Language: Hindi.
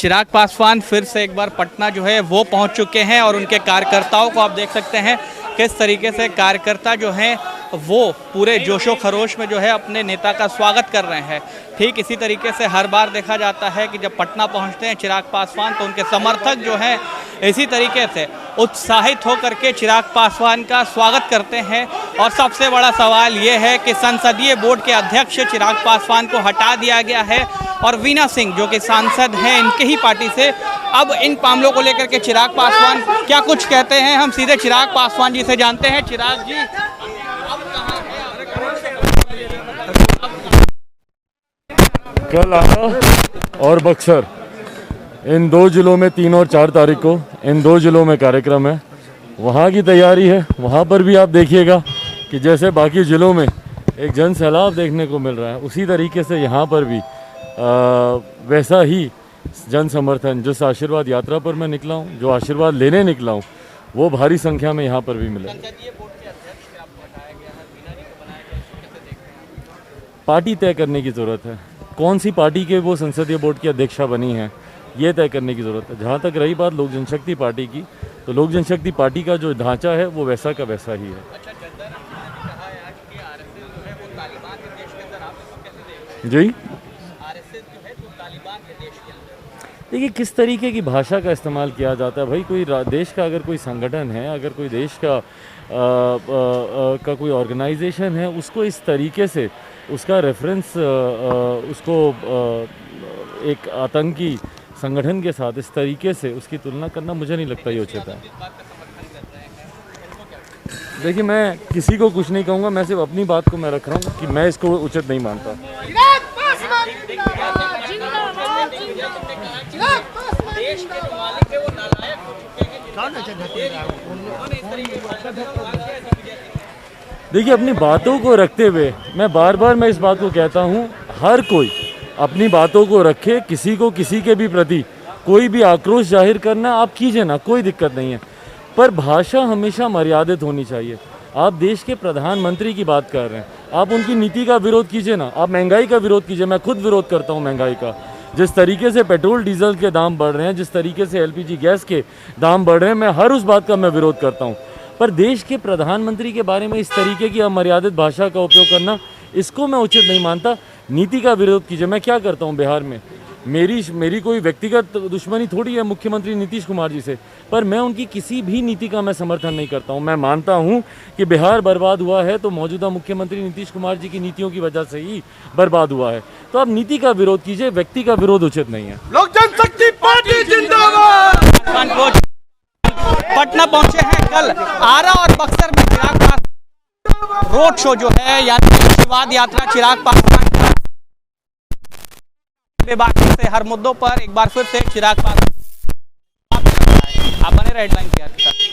चिराग पासवान फिर से एक बार पटना जो है वो पहुंच चुके हैं और उनके कार्यकर्ताओं को आप देख सकते हैं किस तरीके से कार्यकर्ता जो हैं वो पूरे जोशो खरोश में जो है अपने नेता का स्वागत कर रहे हैं। ठीक इसी तरीके से हर बार देखा जाता है कि जब पटना पहुंचते हैं चिराग पासवान तो उनके समर्थक जो हैं इसी तरीके से उत्साहित होकर के चिराग पासवान का स्वागत करते हैं। और सबसे बड़ा सवाल ये है कि संसदीय बोर्ड के अध्यक्ष चिराग पासवान को हटा दिया गया है और वीना सिंह जो कि सांसद हैं इनके ही पार्टी से, अब इन मामलों को लेकर के चिराग पासवान क्या कुछ कहते हैं हम सीधे चिराग पासवान जी से जानते हैं। चिराग जी, कल आरा और बक्सर इन दो जिलों में 3 और 4 तारीख को इन दो जिलों में कार्यक्रम है। वहाँ की तैयारी है। वहाँ पर भी आप देखिएगा कि जैसे बाकी जिलों में एक जन सैलाब देखने को मिल रहा है उसी तरीके से यहाँ पर भी वैसा ही जन समर्थन। जिस आशीर्वाद यात्रा पर मैं निकला हूँ, जो आशीर्वाद लेने निकला हूँ, वो भारी संख्या में यहाँ पर भी मिलेगा। पार्टी तय करने की ज़रूरत है, कौन सी पार्टी के वो संसदीय बोर्ड की अध्यक्षा बनी है ये तय करने की ज़रूरत है। जहाँ तक रही बात लोक जनशक्ति पार्टी की, तो लोक जनशक्ति पार्टी का जो ढांचा है वो वैसा का वैसा ही है। जी देखिए किस तरीके की भाषा का इस्तेमाल किया जाता है। भाई कोई देश का अगर कोई संगठन है, अगर कोई देश का कोई ऑर्गेनाइजेशन है, उसको इस तरीके से उसका रेफरेंस उसको एक आतंकी संगठन के साथ इस तरीके से उसकी तुलना करना मुझे नहीं लगता ये उचित है। देखिए मैं किसी को कुछ नहीं कहूँगा, मैं सिर्फ अपनी बात को मैं रख रहा हूँ कि मैं इसको उचित नहीं मानता। देखिए अपनी बातों को रखते हुए मैं इस बात को कहता हूँ, हर कोई अपनी बातों को रखे। किसी को किसी के भी प्रति कोई भी आक्रोश जाहिर करना आप कीजिए ना, कोई दिक्कत नहीं है, पर भाषा हमेशा मर्यादित होनी चाहिए। आप देश के प्रधानमंत्री की बात कर रहे हैं, आप उनकी नीति का विरोध कीजिए ना, आप महंगाई का विरोध कीजिए। मैं खुद विरोध करता हूँ महंगाई का। जिस तरीके से पेट्रोल डीजल के दाम बढ़ रहे हैं, जिस तरीके से एलपीजी गैस के दाम बढ़ रहे हैं, मैं हर उस बात का मैं विरोध करता हूँ। पर देश के प्रधानमंत्री के बारे में इस तरीके की अमर्यादित भाषा का उपयोग करना, इसको मैं उचित नहीं मानता। नीति का विरोध कीजिए। मैं क्या करता हूँ बिहार में, मेरी कोई व्यक्तिगत दुश्मनी थोड़ी है मुख्यमंत्री नीतीश कुमार जी से, पर मैं उनकी किसी भी नीति का मैं समर्थन नहीं करता हूँ। मैं मानता हूँ कि बिहार बर्बाद हुआ है तो मौजूदा मुख्यमंत्री नीतीश कुमार जी की नीतियों की वजह से ही बर्बाद हुआ है। तो आप नीति का विरोध कीजिए, व्यक्ति का विरोध उचित नहीं है। लोक जनशक्ति पार्टी जिंदाबाद। पटना पहुंचे हैं कल आरा और बक्सर में चिराग पासवान रोड शो जो है यानी आशीर्वाद यात्रा चिराग पासवान बाकी से हर मुद्दों पर एक बार फिर से चिराग पासवान आप बने रहे हेडलाइन के साथ।